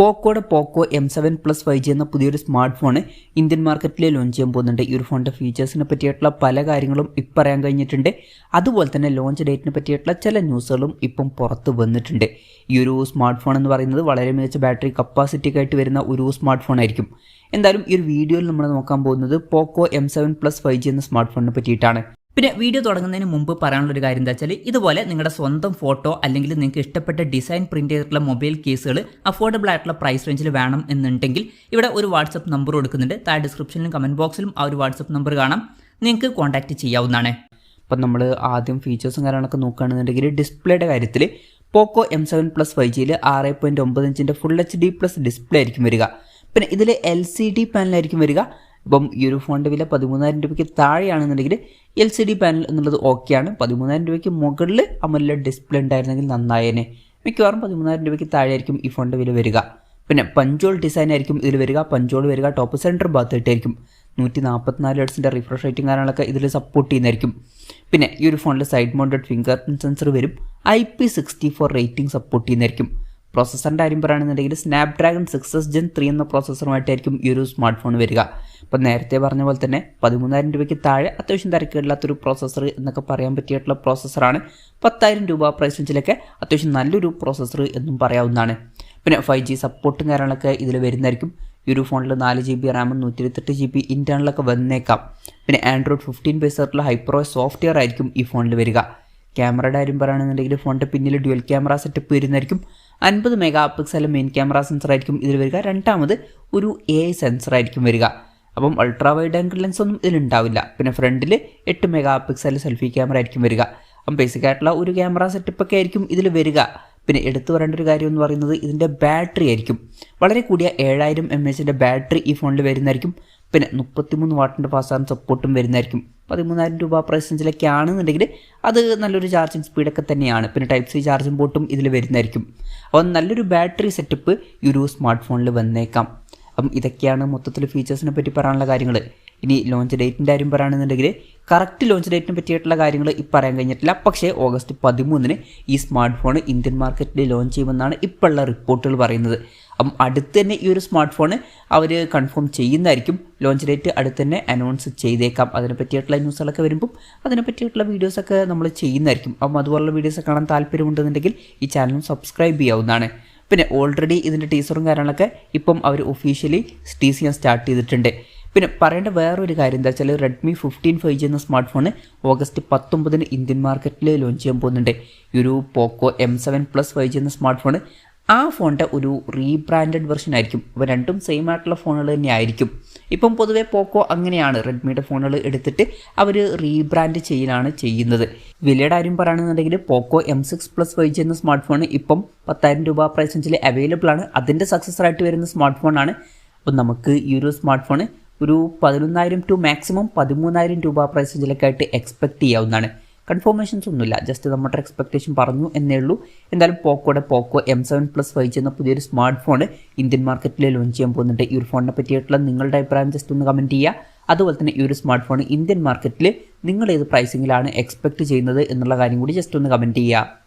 പോക്കോയുടെ പോക്കോ M7 Plus 5G എന്ന പുതിയൊരു smart phone Indian മാർക്കറ്റിൽ ലോഞ്ച് ചെയ്യാൻ പോകുന്നുണ്ട്. ഈ ഒരു ഫോണിൻ്റെ ഫീച്ചേഴ്സിനെ പറ്റിയിട്ടുള്ള പല കാര്യങ്ങളും ഇപ്പം പറയാൻ കഴിഞ്ഞിട്ടുണ്ട്. അതുപോലെ തന്നെ ലോഞ്ച് ഡേറ്റിനെ പറ്റിയിട്ടുള്ള ചില ന്യൂസുകളും ഇപ്പം പുറത്ത് വന്നിട്ടുണ്ട്. ഈ ഒരു സ്മാർട്ട് ഫോൺ എന്ന് പറയുന്നത് വളരെ മികച്ച ബാറ്ററി കപ്പാസിറ്റി ആയിട്ട് വരുന്ന ഒരു സ്മാർട്ട് ഫോൺ ആയിരിക്കും. എന്തായാലും ഈ ഒരു വീഡിയോയിൽ നമ്മൾ നോക്കാൻ പോകുന്നത് പോക്കോ M7 Plus 5G എന്ന സ്മാർട്ട് ഫോണിനെ പറ്റിയിട്ടാണ്. പിന്നെ വീഡിയോ തുടങ്ങുന്നതിന് മുമ്പ് പറയാനുള്ളൊരു കാര്യം എന്താ വെച്ചാൽ, ഇതുപോലെ നിങ്ങളുടെ സ്വന്തം ഫോട്ടോ അല്ലെങ്കിൽ നിങ്ങൾക്ക് ഇഷ്ടപ്പെട്ട ഡിസൈൻ പ്രിന്റ് ചെയ്തിട്ടുള്ള മൊബൈൽ കേസുകൾ അഫോർഡബിൾ ആയിട്ടുള്ള പ്രൈസ് റേഞ്ചിൽ വേണം എന്നുണ്ടെങ്കിൽ ഇവിടെ ഒരു വാട്സപ്പ് നമ്പർ കൊടുക്കുന്നുണ്ട്. താഴെ ഡിസ്ക്രിപ്ഷനിലും കമന്റ് ബോക്സിലും ആ ഒരു വാട്സപ്പ് നമ്പർ കാണാം, നിങ്ങൾക്ക് കോൺടാക്ട് ചെയ്യാവുന്നതാണ്. അപ്പം നമ്മൾ ആദ്യം ഫീച്ചേഴ്സും കാര്യങ്ങളൊക്കെ നോക്കുകയാണെന്നുണ്ടെങ്കിൽ ഡിസ്പ്ലേയുടെ കാര്യത്തിൽ പോക്കോ M7 Plus 5Gയിൽ 6.9 ഇഞ്ചിൻ്റെ ഫുൾ HD പ്ലസ് ഡിസ്പ്ലേ ആയിരിക്കും വരിക. പിന്നെ ഇതിൽ LCD പാനലായിരിക്കും വരിക. ഇപ്പം ഈ ഒരു ഫോണിൻ്റെ വില 13,000 രൂപയ്ക്ക് താഴെയാണെന്നുണ്ടെങ്കിൽ LCD പാനൽ എന്നുള്ളത് ഓക്കെയാണ്. 13,000 രൂപയ്ക്ക് മുകളിൽ AMOLED ഡിസ്പ്ലേ ഉണ്ടായിരുന്നെങ്കിൽ നന്നായേനെ. മിക്കവാറും 13,000 രൂപയ്ക്ക് താഴെയായിരിക്കും ഈ ഫോണിൻ്റെ വില വരിക. പിന്നെ പഞ്ചോൾ ഡിസൈൻ ആയിരിക്കും ഇതിൽ വരിക. പഞ്ചോൾ വരിക ടോപ്പ് സെൻറ്റർ ഭാഗത്തായിട്ടായിരിക്കും. 144 Hz റിഫ്രഷ് റേറ്റും കാര്യങ്ങളൊക്കെ ഇതിൽ സപ്പോർട്ട് ചെയ്യുന്നതായിരിക്കും. പിന്നെ ഈ ഒരു ഫോണിൽ side mounted finger print sensor വരും. IP64 റേറ്റിംഗ് സപ്പോർട്ട് ചെയ്യുന്നതായിരിക്കും. പ്രോസസ്സറിൻ്റെ കാര്യം പറയുകയാണെന്നുണ്ടെങ്കിൽ സ്നാപ്ഡ്രാഗൺ 6s Gen 3 എന്ന പ്രോസസ്സറുമായിട്ടായിരിക്കും ഈ ഒരു സ്മാർട്ട് ഫോൺ വരിക. അപ്പോൾ നേരത്തെ പറഞ്ഞ പോലെ തന്നെ 13,000 രൂപയ്ക്ക് താഴെ അത്യാവശ്യം തിരക്കില്ലാത്തൊരു പ്രോസസ്സർ എന്നൊക്കെ പറയാൻ പറ്റിയിട്ടുള്ള പ്രോസസ്സറാണ്. 10,000 രൂപ പ്രൈസ് റേഞ്ചിലൊക്കെ അത്യാവശ്യം നല്ലൊരു പ്രോസസ്സർ എന്നും പറയാവുന്നതാണ്. പിന്നെ 5G സപ്പോർട്ടും കാര്യങ്ങളൊക്കെ ഇതിൽ വരുന്നതായിരിക്കും. ഈ ഒരു ഫോണിൽ 4GB റാമും 128GB ഇൻറ്റേർണലൊക്കെ വന്നേക്കാം. പിന്നെ ആൻഡ്രോയിഡ് 15 ബേസ് ആയിട്ടുള്ള ഹൈപ്രോസ് സോഫ്റ്റ്വെയർ ആയിരിക്കും ഈ ഫോണിൽ വരിക. ക്യാമറയുടെ കാര്യം പറയുകയാണെന്നുണ്ടെങ്കിൽ ഫോണിൻ്റെ പിന്നിൽ ഡ്യുവൽ ക്യാമറ സെറ്റപ്പ് വരുന്നതായിരിക്കും. 50 MP മെയിൻ ക്യാമറ സെൻസർ ആയിരിക്കും ഇതിൽ വരിക. രണ്ടാമത് ഒരു AI സെൻസർ ആയിരിക്കും വരിക. അപ്പം അൾട്രാ വൈഡ് ആംഗിൾ ലെൻസ് ഒന്നും ഇതിലുണ്ടാവില്ല. പിന്നെ ഫ്രണ്ടിൽ 8 MP സെൽഫി ക്യാമറ ആയിരിക്കും വരിക. അപ്പം ബേസിക് ആയിട്ടുള്ള ഒരു ക്യാമറ സെറ്റപ്പൊക്കെ ആയിരിക്കും ഇതിൽ വരിക. പിന്നെ എടുത്തു പറയേണ്ട ഒരു കാര്യം എന്ന് പറയുന്നത് ഇതിൻ്റെ ബാറ്ററി ആയിരിക്കും. വളരെ കൂടിയ 7000 mAh ബാറ്ററി ഈ ഫോണിൽ വരുന്നതായിരിക്കും. പിന്നെ 33 വാട്ടിൻ്റെ ഫാസ്റ്റ് ചാർജ് സപ്പോർട്ടും വരുന്നതായിരിക്കും. 13,000 രൂപ പ്രൈസ് റേഞ്ചിലൊക്കെ ആണെന്നുണ്ടെങ്കിൽ അത് നല്ലൊരു ചാർജിങ് സ്പീഡൊക്കെ തന്നെയാണ്. പിന്നെ Type-C ചാർജിങ് പോർട്ടും ഇതിൽ വരുന്നതായിരിക്കും. അപ്പോൾ നല്ലൊരു ബാറ്ററി സെറ്റപ്പ് ഈ ഒരു സ്മാർട്ട് ഫോണിൽ വന്നേക്കാം. അപ്പം ഇതൊക്കെയാണ് മൊത്തത്തിൽ ഫീച്ചേഴ്സിനെ പറ്റി പറയാനുള്ള കാര്യങ്ങൾ. ഇനി ലോഞ്ച് ഡേറ്റിൻ്റെ കാര്യം പറയുകയാണെന്നുണ്ടെങ്കിൽ കറക്റ്റ് ലോഞ്ച് ഡേറ്റിനെ പറ്റിയിട്ടുള്ള കാര്യങ്ങൾ ഇപ്പോൾ പറയാൻ കഴിഞ്ഞിട്ടില്ല. പക്ഷേ ഓഗസ്റ്റ് 13 ഈ സ്മാർട്ട് ഫോൺ ഇന്ത്യൻ മാർക്കറ്റിൽ ലോഞ്ച് ചെയ്യുമെന്നാണ് ഇപ്പോഴുള്ള റിപ്പോർട്ടുകൾ പറയുന്നത്. അപ്പം അടുത്ത് തന്നെ ഈ ഒരു സ്മാർട്ട് ഫോൺ അവർ കൺഫേം ചെയ്യുന്നതായിരിക്കും. ലോഞ്ച് ഡേറ്റ് അടുത്ത് തന്നെ അനൗൺസ് ചെയ്തേക്കാം. അതിനെ പറ്റിയിട്ടുള്ള ന്യൂസുകളൊക്കെ വരുമ്പം അതിനെ പറ്റിയിട്ടുള്ള വീഡിയോസൊക്കെ നമ്മൾ ചെയ്യുന്നതായിരിക്കും. അപ്പം അതുപോലുള്ള വീഡിയോസ് കാണാൻ താല്പര്യമുണ്ടെന്നുണ്ടെങ്കിൽ ഈ ചാനലും സബ്സ്ക്രൈബ് ചെയ്യാവുന്നതാണ്. പിന്നെ ഓൾറെഡി ഇതിൻ്റെ ടീസറും കാര്യങ്ങളൊക്കെ ഇപ്പം അവർ ഒഫീഷ്യലി ടീസ് ചെയ്യാൻ സ്റ്റാർട്ട് ചെയ്തിട്ടുണ്ട്. പിന്നെ പറയേണ്ട വേറൊരു കാര്യം എന്താ വെച്ചാൽ Redmi 15 5G എന്ന സ്മാർട്ട് ഫോൺ ഓഗസ്റ്റ് 19 ഇന്ത്യൻ മാർക്കറ്റിൽ ലോഞ്ച് ചെയ്യാൻ പോകുന്നുണ്ട്. ഈ ഒരു പോക്കോ M7 Plus 5G എന്ന സ്മാർട്ട് ഫോൺ ആ ഫോണിൻ്റെ ഒരു റീബ്രാൻഡഡ് വെർഷൻ ആയിരിക്കും. ഇവ രണ്ടും സെയിം ആയിട്ടുള്ള ഫോണുകൾ തന്നെ ആയിരിക്കും. ഇപ്പം പൊതുവേ പോക്കോ അങ്ങനെയാണ്, റെഡ്മിയുടെ ഫോണുകൾ എടുത്തിട്ട് അവർ റീബ്രാൻഡ് ചെയ്യലാണ് ചെയ്യുന്നത്. വിലയുടെ കാര്യം പറയുകയാണെന്നുണ്ടെങ്കിൽ പോക്കോ M6 Plus 5G എന്ന സ്മാർട്ട് ഫോൺ ഇപ്പം 10,000 രൂപ പ്രൈസ് റേഞ്ചിൽ അവൈലബിൾ ആണ്. അതിൻ്റെ സക്സസറായിട്ട് വരുന്ന സ്മാർട്ട് ഫോണാണ്. അപ്പം നമുക്ക് ഈ ഒരു സ്മാർട്ട് ഫോൺ ഒരു 11,000 ടു മാക്സിമം 13,000 രൂപ പ്രൈസ് റേഞ്ചിലൊക്കെ ആയിട്ട് എക്സ്പെക്ട് ചെയ്യാവുന്നതാണ്. കൺഫർമേഷൻസ് ഒന്നുമില്ല, ജസ്റ്റ് നമ്മുടെ എക്സ്പെക്ടേഷൻ പറഞ്ഞു എന്നേ ഉള്ളൂ. എന്തായാലും പോക്കോയുടെ പോക്കോ M7 Plus 5G എന്ന പുതിയൊരു സ്മാർട്ട് ഫോൺ ഇന്ത്യൻ മാർക്കറ്റിൽ ലോഞ്ച് ചെയ്യാൻ പോകുന്നുണ്ട്. ഈ ഒരു ഫോണിനെ പറ്റിയിട്ടുള്ള നിങ്ങളുടെ അഭിപ്രായം ജസ്റ്റ് ഒന്ന് കമൻറ്റ് ചെയ്യുക. അതുപോലെ തന്നെ ഈ ഒരു സ്മാർട്ട് ഫോൺ ഇന്ത്യൻ മാർക്കറ്റിൽ നിങ്ങൾ ഏത് പ്രൈസിങ്ങിലാണ് എക്സ്പെക്ട് ചെയ്യുന്നത് എന്നുള്ള കാര്യം കൂടി ജസ്റ്റ് ഒന്ന് കമൻറ്റ് ചെയ്യുക.